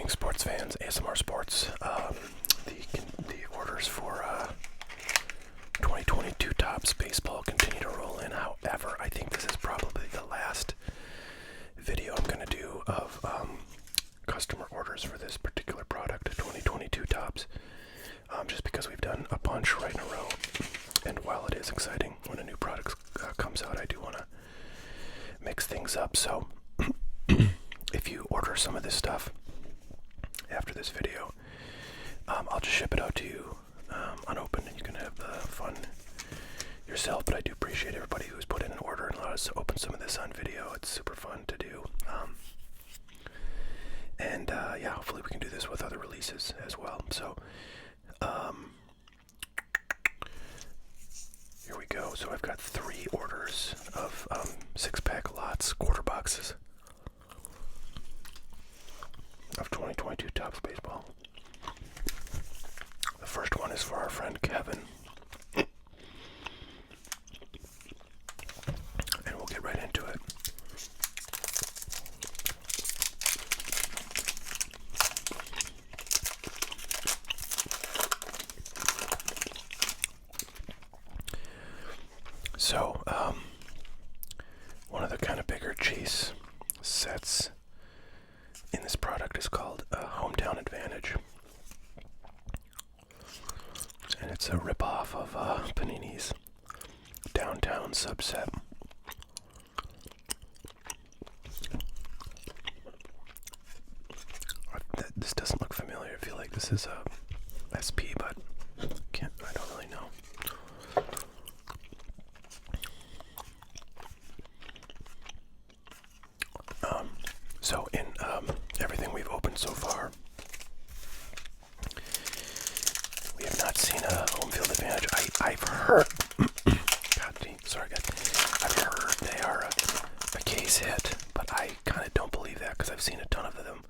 morning, sports fans. ASMR Sports. The orders for 2022 Topps baseball continue to roll in. However, I think this is probably the last video I'm going to do of customer orders for this particular product, 2022 Topps. Just because we've done a bunch right in a row, and while it is exciting when a new product comes out, I do want to mix things up. So if you order some of this stuff after this video, I'll just ship it out to you unopened, and you can have the fun yourself. But I do appreciate everybody who's put in an order and allowed us to open some of this on video. It's super fun to do. Yeah, hopefully we can do this with other releases as well. So here we go. So I've got 3 orders of 6-pack lots, quarter boxes of 2022 Topps baseball. The first one is for our friend Kevin, and we'll get right into it. So, one of the kind of bigger chase sets in this product is called Hometown Advantage. And it's a ripoff of Panini's Downtown subset. This doesn't look familiar. I feel like this is a SP, but I don't really know. So in everything we've opened so far, we have not seen a home field advantage. I've heard, sorry guys, I've heard they are a case hit, but I kind of don't believe that because I've seen a ton of them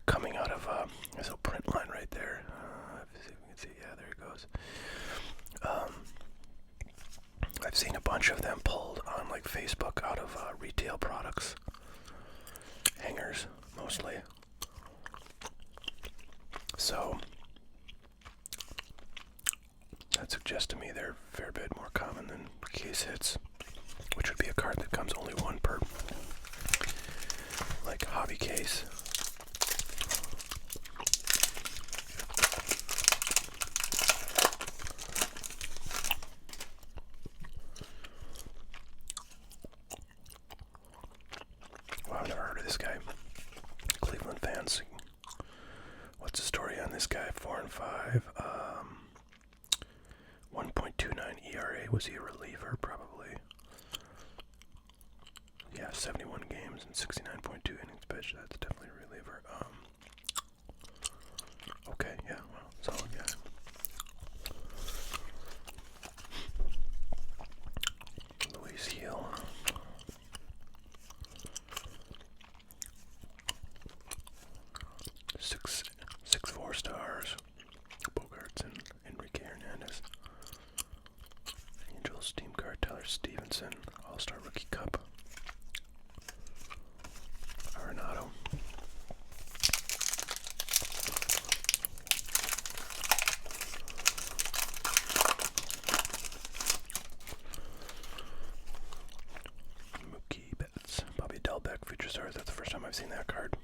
coming out of, there's a print line right there. See if we can see, yeah, there it goes. I've seen a bunch of them pulled on like Facebook out of retail products. Hangers, mostly. So that suggests to me they're a fair bit more common than case hits, which would be a card that comes only one per, like, hobby case. Wow, I've never heard of this guy. Cleveland fans, what's the story on this guy? 4 and 5, 1.29 ERA. Was he a reliever? Probably. Yeah, 71 games and 69.2 innings pitched. That's definitely a reliever. Okay, yeah, well, solid guy. Luis Gil. Six 4-stars. Bogarts and Enrique Hernandez. Angels team card. Tyler Stevenson. All-Star Rookie Cup. Arenado. Mookie Betts. Bobby Delbeck. Future Stars. That's the first time I've seen that card.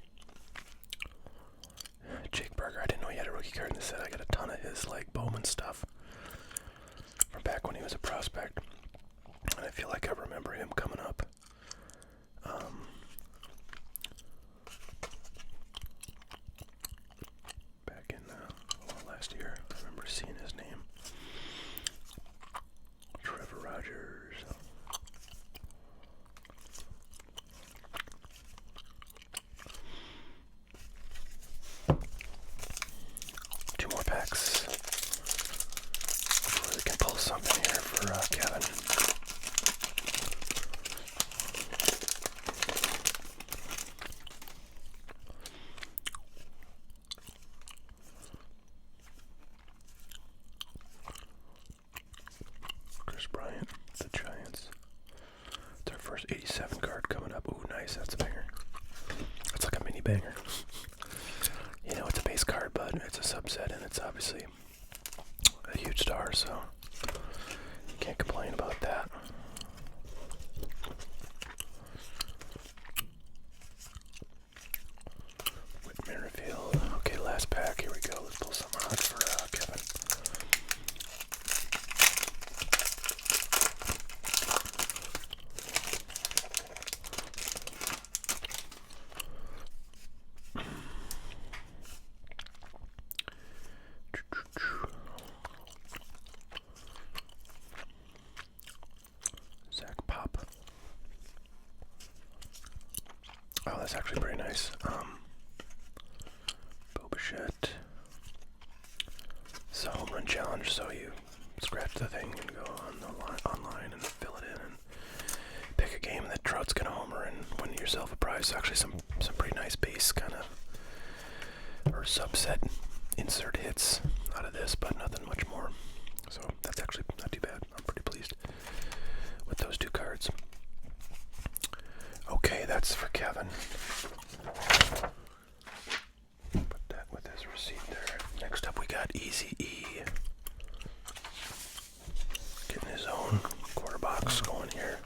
Jake Berger, I didn't know he had a rookie card in the set. I got a ton of his like Bowman stuff from back when he was a prospect, and I feel like I remember him coming up. Back in last year, I remember seeing his name. Trevor Rogers. Packs. Hopefully we can pull something here for Kevin. Chris Bryant, the Giants. Their first 87 card coming up. Ooh, nice. That's a banger. That's like a mini banger. obviously a huge star, so can't complain about that. Whit Merrifield. Okay, last pack. Here we go. Let's pull something hot for Kevin. Zach Pop. Oh, that's actually pretty nice. Bobichette. It's a home run challenge, so you scratch the thing and go on the online and fill it in and pick a game that Trout's gonna homer and win yourself a prize. Actually, some pretty nice base kind of or subset insert hits out of this, but nothing much more. So that's actually not too bad. I'm pretty pleased with those two cards. Okay, that's for Kevin. Put that with his receipt there. Next up, we got Easy E. Getting his own quarter box going here.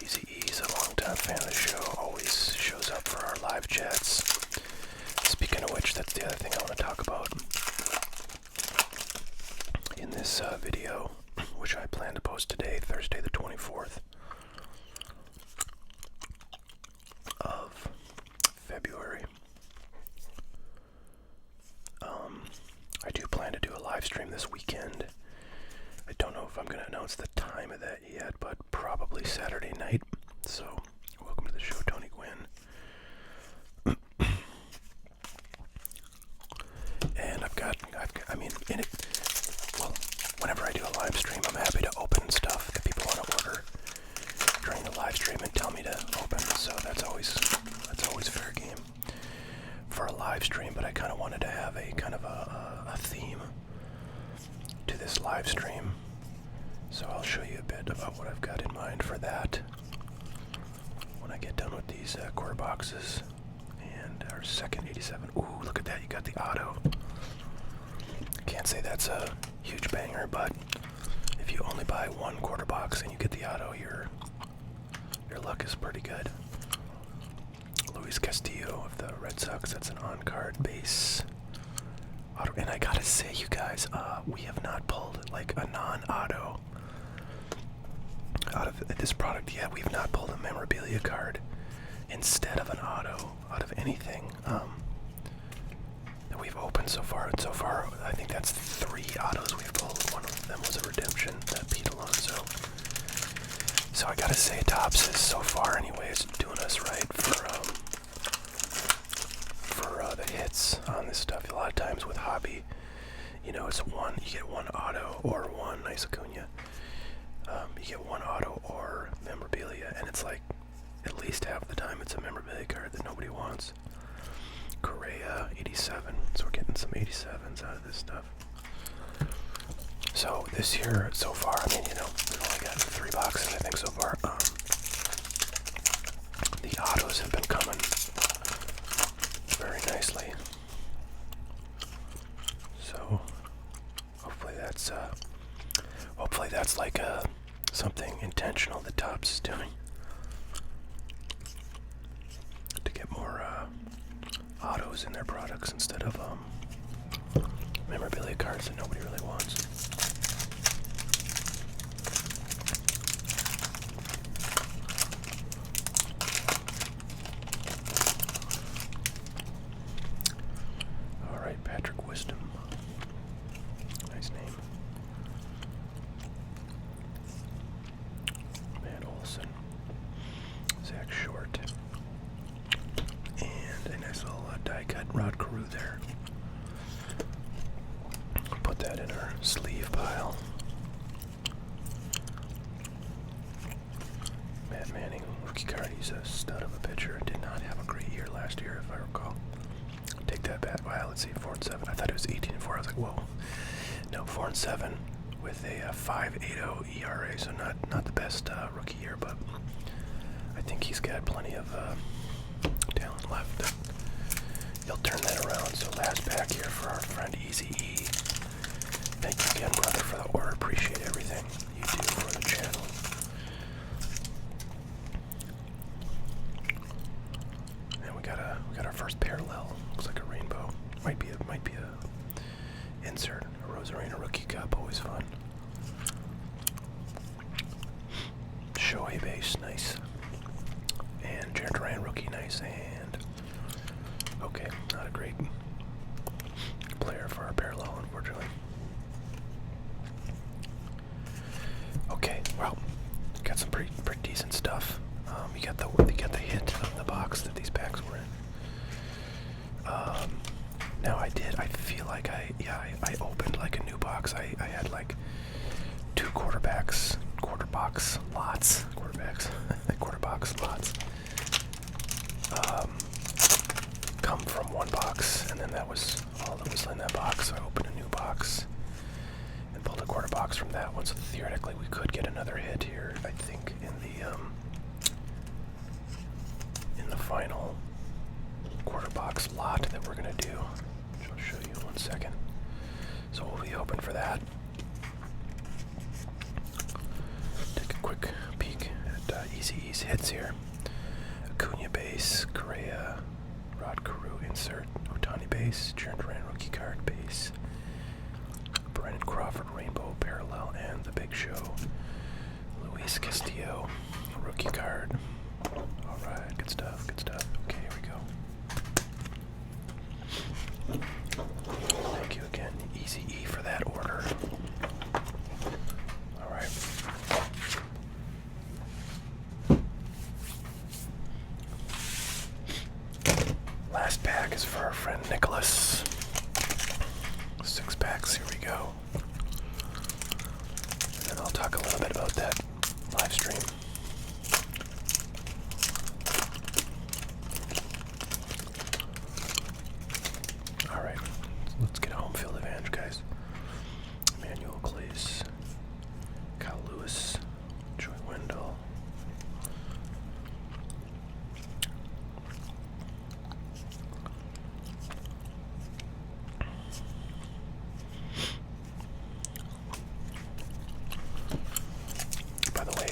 Easy E's a longtime fan of the show. Always shows up for our live chats. Speaking of which, that's the other thing I want to talk about in this video, which I plan to post today, Thursday the 24th of February. I do plan to do a live stream this weekend. I don't know if I'm going to announce the time of that yet, but probably Saturday night. So, welcome to the show, Tony Gwynn. And I mean, in it, well, whenever I do a live stream, I'm happy to open stuff that people want to order during the live stream and tell me to open. So that's always fair game for a live stream. But I kind of wanted to have a kind of a theme to this live stream. So I'll show you a bit about what I've got in mind for that when I get done with these quarter boxes. And our second 87. Ooh, look at that. You got the auto. Can't say that's a huge banger, but if you only buy one quarter box and you get the auto, your luck is pretty good. Luis Castillo of the Red Sox. That's an on-card base auto. And I gotta say, you guys, we have not pulled like a non-auto out of this product yet. We've not pulled a memorabilia card instead of an auto out of anything that we've opened so far. And so far, I think that's 3 autos we've pulled. One of them was a redemption, that Pete Alonso. So I gotta say, Topps is so far anyway, it's doing us right for the hits on this stuff. A lot of times with hobby, you know, you get one auto or one nice Acuna. You get one auto or memorabilia, and it's like at least half the time it's a memorabilia card that nobody wants. Correa, 87. So we're getting some 87s out of this stuff. So this year, so far, I mean, you know, we've only got 3 boxes, I think, so far. The autos have been coming very nicely. So hopefully that's like something intentional that Topps is doing to get more autos in their products instead of memorabilia cards that nobody really wants. Alright, Patrick Wisdom. Nice name. Matt Olson. Zach Short. And a nice little die cut Rod Carew there. Put that in our sleeve pile. Matt Manning, rookie card. He's a stud of a pitcher. Did not have a great year last year, if I recall. Take that back. Wow, let's see, 4-7. I thought it was 18-4. I was like, whoa. No, 4-7 with a 5.80 ERA. So not the best rookie year, but I think he's got plenty of talent left. you'll turn that around. So last pack here for our friend Easy E. Thank you again, brother, for the order. Appreciate everything you do for the channel. And we got our first parallel. Looks like a rainbow. Might be a insert. A Rosarena rookie cup, always fun. Shohei base, nice. And Jarren Duran rookie, nice. And okay, not a great player for our parallel, unfortunately. Okay, well, got some pretty decent stuff. You got the hit of the box that these packs were in. Now I feel like I opened like a new box. I had like 2 quarter box lots. Come from one box, and then that was all that was in that box. So I opened a new box and pulled a quarter box from that one. So theoretically, we could get another hit here. I think in the final quarter box lot that we're gonna do. Which I'll show you in 1 second. So we'll be hoping for that. Take a quick peek at Easy-E's hits here. Acuna base, Correa, Rod Carew insert, Ohtani base, Jarren Duran rookie card base, Brandon Crawford rainbow parallel, and the Big Show, Luis Castillo rookie card. Alright, good stuff, good stuff. Okay, here we go. Thank you again, Easy E, for that order. Alright. Last pack is for our friend Nicholas. 6 packs, here we go. And then I'll talk a little bit about that live stream. Alright, let's get a home field advantage, guys. Emmanuel Clace, Kyle Lewis, Joey Wendell. By the way,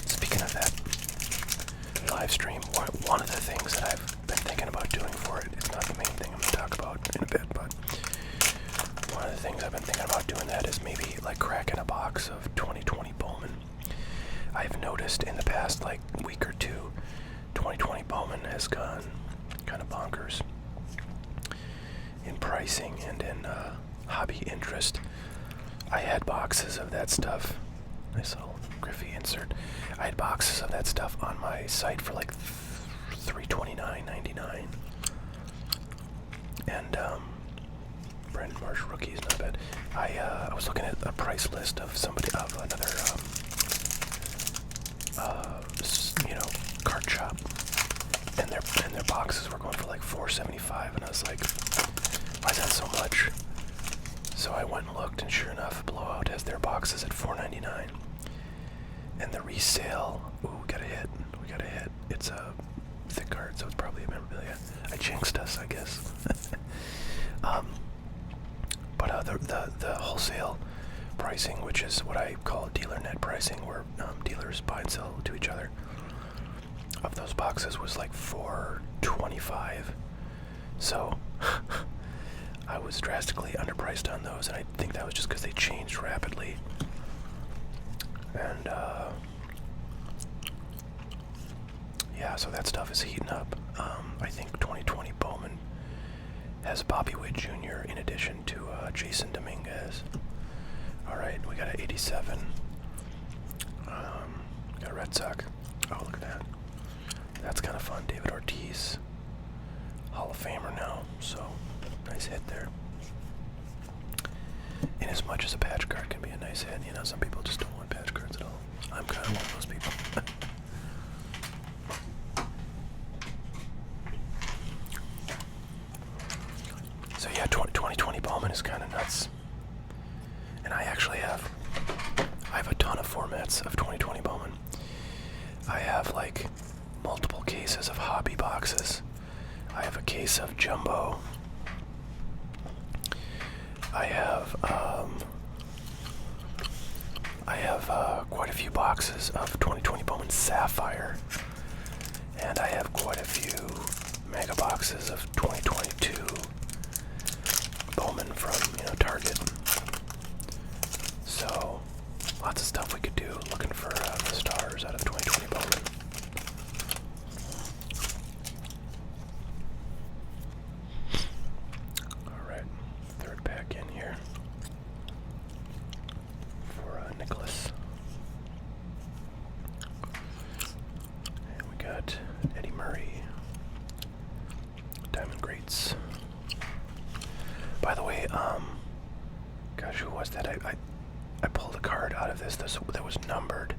speaking of that live stream, one of the things that I've been thinking about doing for it, it's not the main thing I'm going to talk about in a bit, but one of the things I've been thinking about doing that is maybe like cracking a box of 2020 Bowman. I've noticed in the past like week or two, 2020 Bowman has gone kind of bonkers in pricing and in hobby interest. I had boxes of that stuff. Nice little Griffey insert. I had boxes of that stuff on my site for like $329.99. And Brandon Marsh rookie is not bad. I was looking at a price list of another card shop, and their boxes were going for like $475, and I was like, why is that so much? So I went and looked, and sure enough, Blowout has their boxes at $4.99. And the resale, ooh, we got a hit. It's a thick card, so it's probably a memorabilia. I jinxed us, I guess. But the wholesale pricing, which is what I call dealer net pricing, where dealers buy and sell to each other, of those boxes was like $4.25. So I was drastically underpriced on those, and I think that was just because they changed rapidly. And yeah, so that stuff is heating up. I think 2020 Bowman has Bobby Witt Jr. in addition to Jason Dominguez. Alright, we got an 87. Got a Red Sox. Oh, look at that. That's kind of fun. David Ortiz, Hall of Famer now, so nice hit there. In as much as a patch card can be a nice hit, some people just don't want patch cards at all. I'm kind of one of those people. So yeah, 2020 Bowman is kind of nuts. And I actually have a ton of formats of 2020 Bowman. I have like multiple cases of hobby boxes. I have a case of Jumbo. I have quite a few boxes of 2020 Bowman Sapphire, and I have quite a few mega boxes of 2022 Bowman from Target. So lots of stuff we could do looking for the stars out of 2020 Bowman. All right, third pack in here for Nicholas. And we got Eddie Murray, Diamond Greats. By the way, gosh, who was that? I pulled a card out of this that was numbered,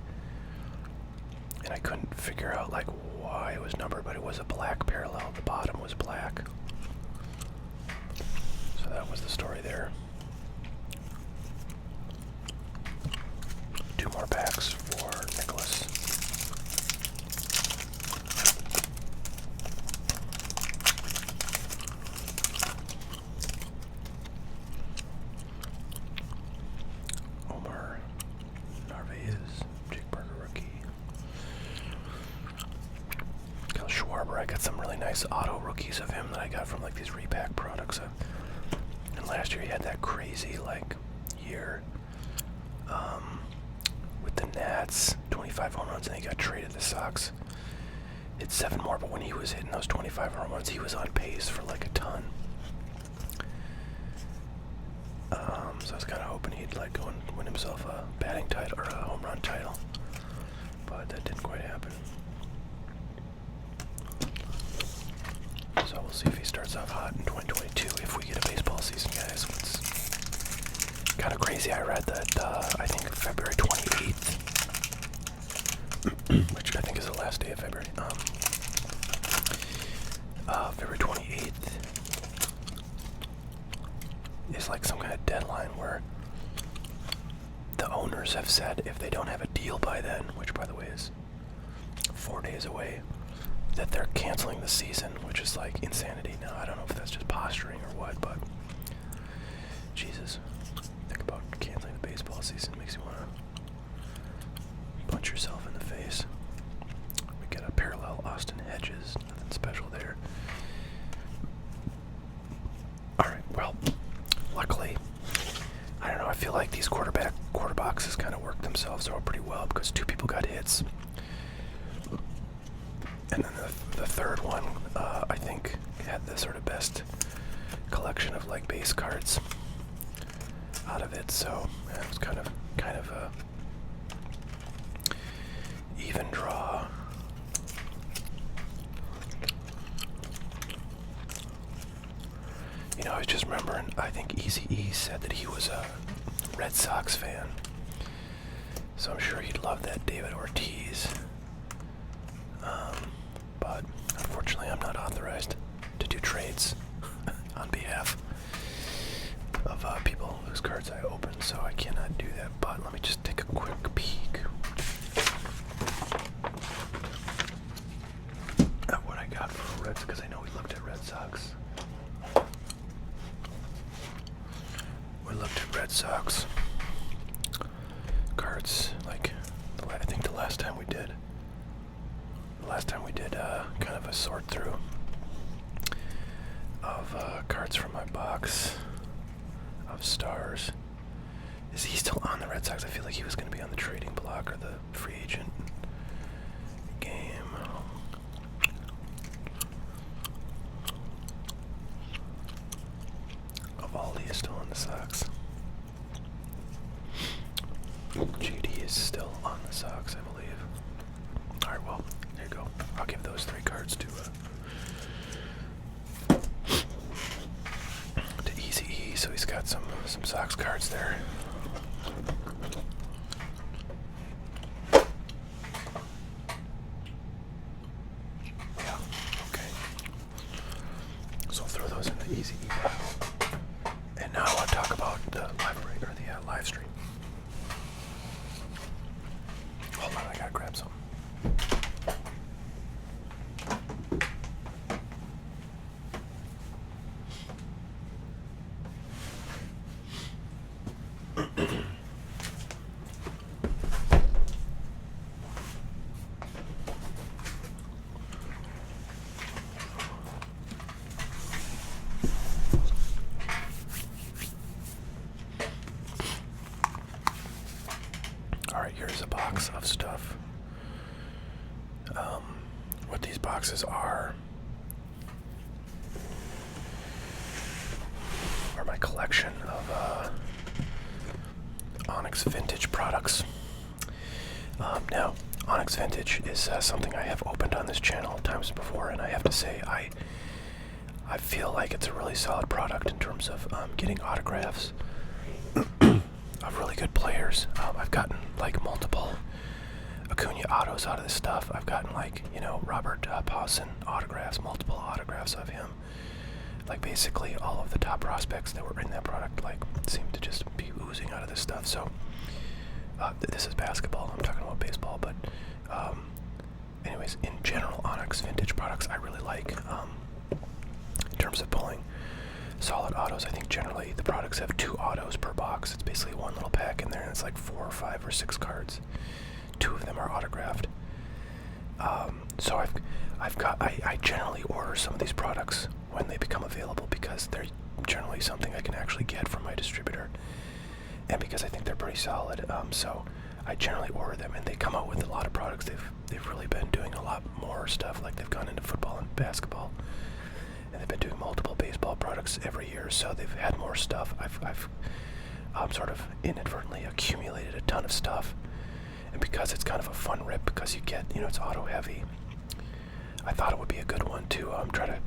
and I couldn't figure out like why it was numbered, but it was a black parallel. The bottom was black, so that was the story there. 2 more packs for Nicholas. Omar Narvaez, Jake Parker rookie. Kyle Schwarber, I got some really nice auto rookies of him that I got from like these repack products. And last year he had that crazy like year with the Nats, 25 home runs, and he got traded to the Sox. Hit 7 more, but when he was hitting those 25 home runs, he was on pace for like a ton. So I was kind of hoping he'd like go and win himself a batting title or a home run title, but that didn't quite happen. So we'll see if he starts off hot in 2022 if we get a baseball season, guys. It's kind of crazy. I read that I think February 28th, which I think is the last day of February. February 28th is like some kind of deadline where the owners have said if they don't have a deal by then, which by the way is 4 days away, that they're canceling the season, which is like insanity. Now I don't know if that's just posturing or what, but Jesus, think about canceling the baseball season. Makes you want to punch yourself in the face. We get a parallel Austin Hedges, nothing special there. Alright, well, luckily, I don't know, I feel like these quarter boxes kind of work themselves out pretty well because 2 people got hits. And then the third one, I think, had the sort of best collection of like base cards out of it. So yeah, it was kind of a even draw. I was just remembering, I think Eazy-E said that he was a Red Sox fan. So I'm sure he'd love that David Ortiz. But unfortunately I'm not authorized to do trades on behalf of people whose cards I open, so I cannot do that. But let me just take a quick peek at what I got for Reds, because I know we looked at Red Sox. We looked at Red Sox cards, like, I think the last time we did kind of a sort through of cards from my box of stars. Is he still on the Red Sox? I feel like he was going to be on the trading block or the free agent game. Eovaldi is still on the Sox. JD is still on the Sox, I believe. Alright, well, there you go. I'll give those 3 cards to Eazy-E, so he's got some Sox cards there. Yeah, okay. So I'll throw those in the Eazy-E pile. And now I want to talk about the live stream. Hold on, I gotta grab some. here's a box of stuff. What these boxes are my collection of Onyx Vintage products. Now, Onyx Vintage is something I have opened on this channel times before, and I have to say I feel like it's a really solid product in terms of getting autographs of really good players. I've gotten like multiple Acuna autos out of this stuff. I've gotten like, Robert Pawson autographs, multiple autographs of him. Like basically all of the top prospects that were in that product like seem to just be oozing out of this stuff. So this is basketball. I'm talking about baseball, but anyways, in general, Onyx Vintage products I really like. In terms of pulling solid autos, I think generally the products have 2 autos per box. It's basically one little pack in there, and it's like 4 or 5 or 6 cards. 2 of them are autographed. So I generally order some of these products when they become available because they're generally something I can actually get from my distributor, and because I think they're pretty solid. So I generally order them, and they come out with a lot of products. They've really been doing a lot more stuff. Like they've gone into football and basketball, and they've been doing multiple baseball products every year. So they've had more stuff. I've sort of inadvertently accumulated a ton of stuff. And because it's kind of a fun rip, because you get, it's auto heavy, I thought it would be a good one to try to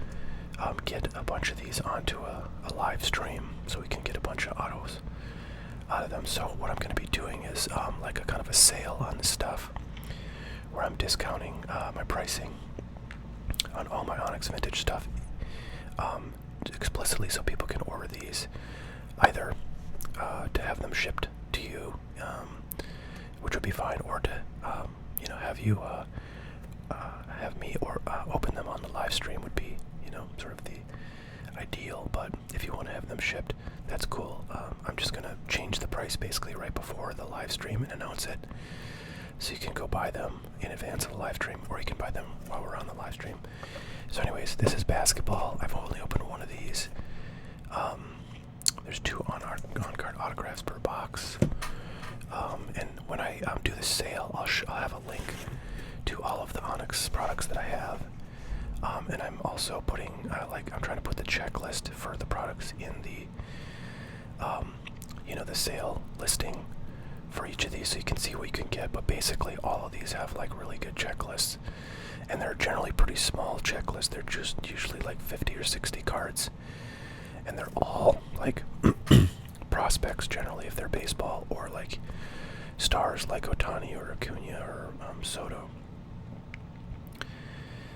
get a bunch of these onto a live stream so we can get a bunch of autos out of them. So what I'm going to be doing is like a kind of a sale on this stuff where I'm discounting my pricing on all my Onyx Vintage stuff explicitly so people can order these either to have them shipped to you, which would be fine, or to have you have me or open them on the live stream would be sort of the ideal. But if you want to have them shipped, that's cool. I'm just gonna change the price basically right before the live stream and announce it, so you can go buy them in advance of the live stream, or you can buy them while we're on the live stream. So anyways, this is basketball. I've only opened one of these. There's 2 on-card autographs per box. And when I do the sale, I'll have a link to all of the Onyx products that I have. And I'm also putting, I'm trying to put the checklist for the products in the, the sale listing for each of these, so you can see what you can get. But basically, all of these have like really good checklists, and they're generally pretty small checklists. They're just usually like 50 or 60 cards, and they're all like prospects generally if they're baseball, or like stars like Ohtani or Acuna or Soto.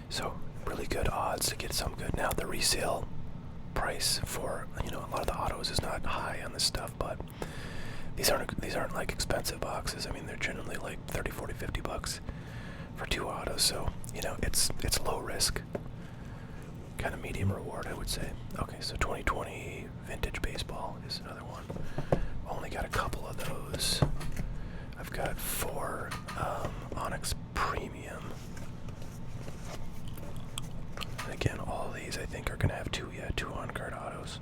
So really good odds to get some good. Now the resale price for a lot of the autos is not high on this stuff, but these aren't like expensive boxes. I mean, they're generally like 30, 40, 50 bucks for 2 autos. So it's low risk, kind of medium reward, I would say. Okay, so 2020 Vintage Baseball is another one. Only got a couple of those. I've got 4 Onyx Premium. And again, all of these I think are going to have 2 on-card autos.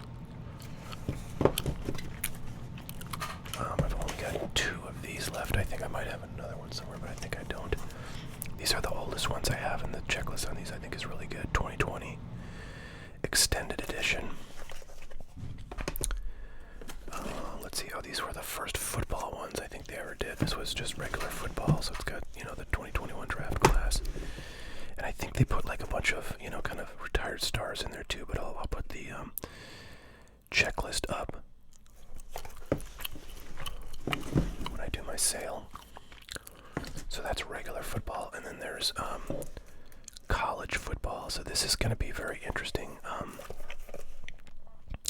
I've only got 2 of these left. I think I might have another one somewhere, but I think I don't. These are the oldest ones I have, and the checklist on these I think is really good. 2020 Extended Edition. Let's see. Oh, these were the first football ones I think they ever did. This was just regular football, so it's got, the 2021 draft class. And I think they put like a bunch of, kind of retired stars in there too, but I'll put the checklist up when I do my sale. So that's regular football, and then there's college football. So this is going to be very interesting.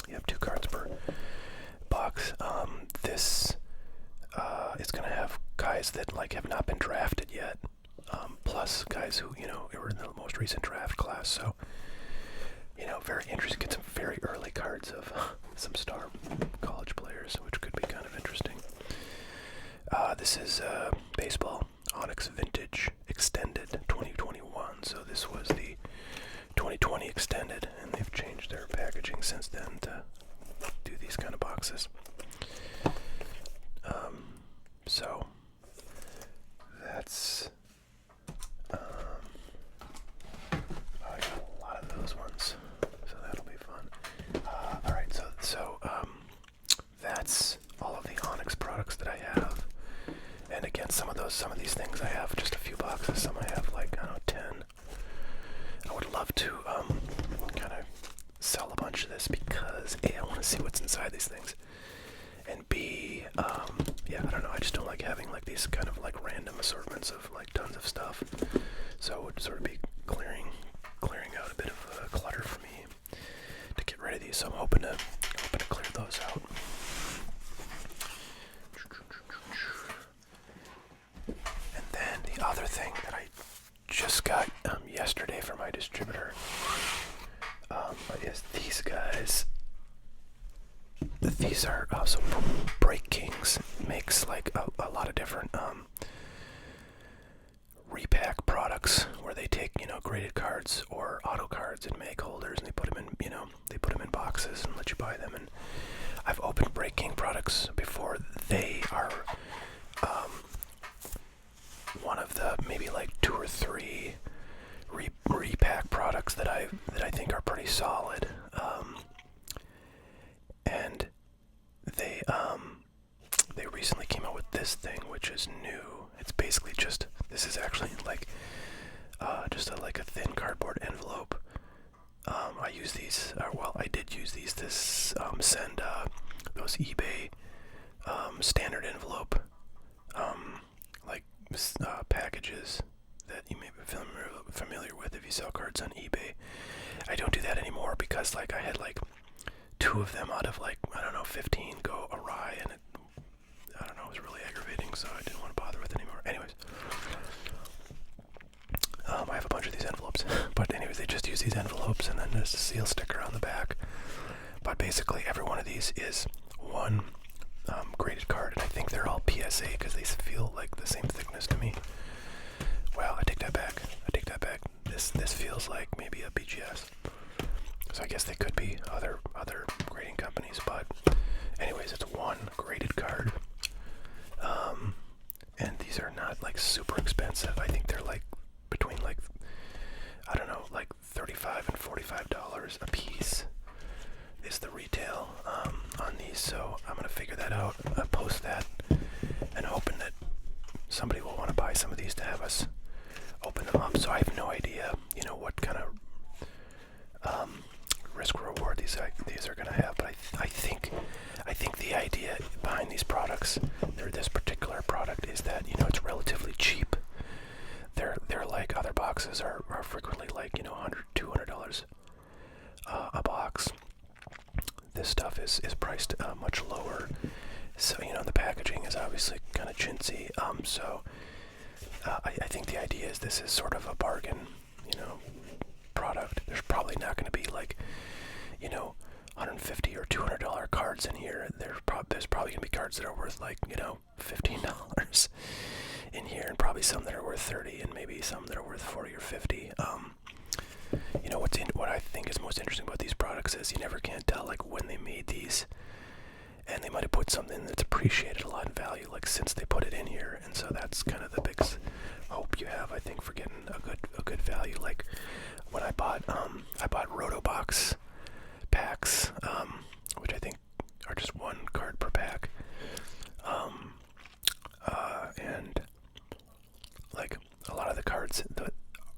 You have 2 cards per box. This is going to have guys that like have not been drafted yet, plus guys who were in the most recent draft class. So very interesting. Get some very early cards of some star college players, which could be kind of interesting. This is baseball Onyx Vintage Extended 2021. So this was the 2020 Extended, and they've changed their packaging since then to do these kind of boxes. So products that I have. And again, some of these things I have just a few boxes. Some I have like, I don't know, 10. I would love to kind of sell a bunch of this because A, I want to see what's inside these things, and B, yeah, I don't know, I just don't like having like these kind of like random assortments of like tons of stuff. So it would sort of be clearing out a bit of clutter for me to get rid of these. So I'm hoping to clear those out. And then the other thing that I just got yesterday from my distributor is these guys. These are so Break Kings makes like a lot of different repack products where they take, you know, graded cards or auto cards and make holders, and they put them in, you know, they put them in boxes and let you buy them. And I've opened Break King products before. They are one of the maybe like 2 or 3 repack products that I think are pretty solid. And they recently came out with this thing, which is new. It's basically just, this is actually like just like a thin cardboard envelope. I use these, I did use these to send those eBay standard envelope packages that you may be familiar with if you sell cards on eBay. I don't do that anymore because like I had like 2 of them out of like, I don't know, 15 go awry, and I don't know, it was really aggravating, so I didn't want to bother with it anymore. Anyways, I have a bunch of these envelopes, but anyways, they just use these envelopes and then there's a seal sticker on the back. But basically every one of these is one graded card, and I think they're all PSA because they feel like the same thickness to me. Well, I take that back. This feels like maybe a BGS. So I guess they could be other grading companies, but anyways, it's one graded card. And these are not like super expensive. I think they're like between like, I don't know, like $35 and $45 a piece is the retail on these. So I'm gonna figure that out, post that, and hoping that somebody will want to buy some of these to have us open them up. So I have no idea, you know, what kind of risk reward these are going to have, but I think the idea behind these products, this particular product, is that, you know, it's relatively cheap. They're like other boxes are frequently like, you know, $100-$200 a box. This stuff is priced much lower. So, you know, the packaging is obviously kind of chintzy. I think the idea is this is sort of a bargain, you know, product. There's probably not going to be like, you know, $150 or $200 cards in here. There's probably going to be cards that are worth like, you know, $15 in here, and probably some that are worth $30, and maybe some that are worth $40 or $50. You know, what I think is most interesting about these products is you never can tell like when they made these, and they might have put something that's appreciated a lot in value, like since they put it in here. And so that's kind of the biggest hope you have, I think, for getting a good value. Like when I bought Rotobox packs, which I think are just 1 card per pack, and like a lot of the cards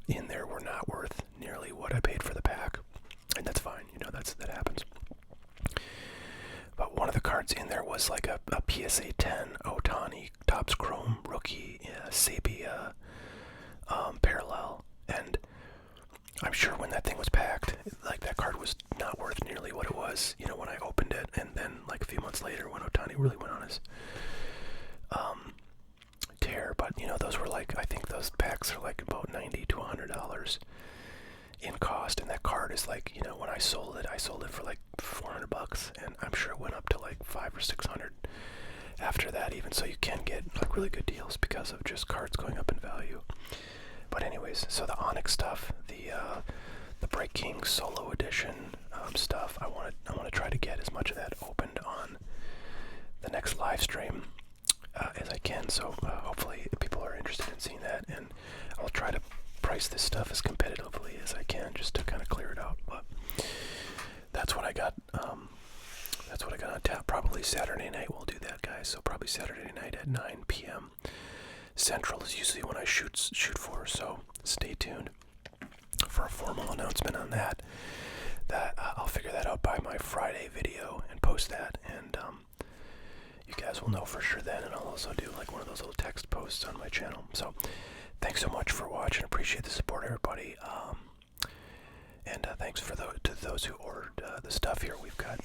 in there were not worth nearly what I paid for the pack, and that's fine, you know, that happens. But one of the cards in there was like a PSA 10 Ohtani Topps Chrome rookie Sabia parallel, and I'm sure when that thing was packed, like that card was not worth nearly what it was, you know, when I opened it. And then like a few months later, when Ohtani really went on his tear. But you know, those were like, I think those packs are like about $90 to $100 in cost, and that card is like, you know, when I sold it for like $400, and I'm sure it went up to like $500 or $600 after that even. So you can get like really good deals because of just cards going up in value. But anyways, so the Onyx stuff, the Break King Solo Edition stuff, I want to try to get as much of that opened on the next live stream as I can. So hopefully people are interested in seeing that, and I'll try to price this stuff as competitively as I can just to kind of clear it out. But that's what I got. That's what I got on tap. Probably Saturday night we'll do that, guys. So probably Saturday Saturday night at 9 p.m. Central is usually when I shoot for, so stay tuned for a formal announcement on that. I'll figure that out by my Friday video and post that, and you guys will know for sure then, and I'll also do like one of those little text posts on my channel. So thanks so much for watching. Appreciate the support, everybody. And thanks to those who ordered the stuff here. We've got